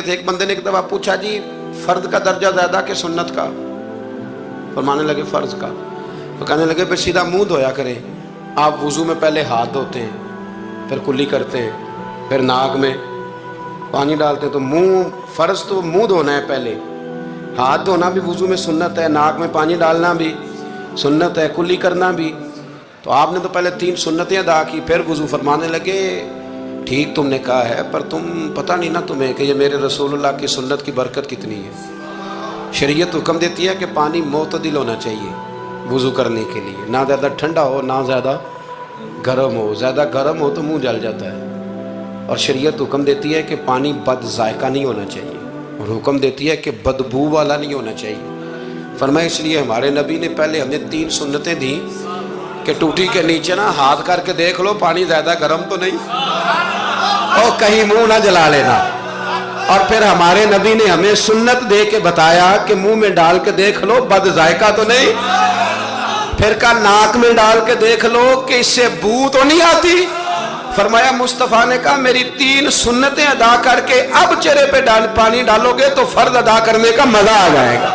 एक बंदे ने एक दफा पूछा, जी फर्द का दर्जा ज्यादा कि सुन्नत का? फरमाने लगे फर्ज का। तो कहने लगे फिर सीधा मुंह धोया करें। आप वुजू में पहले हाथ धोते हैं, फिर कुल्ली करते हैं, फिर नाक में पानी डालते हैं। तो मुंह, फर्ज तो मुंह धोना है पहले, हाथ धोना भी वुजू में सुन्नत है, नाक में पानी डालना भी सुन्नत है, कुल्ली करना भी। तो आपने तो पहले 3 सुन्नतें अदा की, फिर वुजू। फरमाने लगे ठीक तुमने कहा है, पर तुम पता नहीं ना तुम्हें कि ये मेरे रसूलुल्लाह की सुन्नत की बरकत कितनी है। शरीयत हुक्म देती है कि पानी मोतदिल होना चाहिए वुजू करने के लिए, ना ज़्यादा ठंडा हो ना ज़्यादा गर्म हो। ज़्यादा गर्म हो तो मुंह जल जाता है। और शरीयत हुक्म देती है कि पानी बद जायका नहीं होना चाहिए, और हुक्म देती है कि बदबू वाला नहीं होना चाहिए। फरमाया इसलिए हमारे नबी ने पहले हमें 3 सुन्नतें दी कि टूटी के नीचे ना हाथ करके देख लो पानी ज़्यादा गर्म तो नहीं, और कहीं मुंह ना जला लेना। और फिर हमारे नबी ने हमें सुन्नत दे के बताया कि मुंह में डाल के देख लो बद जायका तो नहीं। फिर का नाक में डाल के देख लो कि इससे बू तो नहीं आती। फरमाया मुस्तफ़ा ने कहा मेरी 3 सुन्नतें अदा करके अब चेहरे पे पानी डालोगे तो फर्ज अदा करने का मजा आ जाएगा।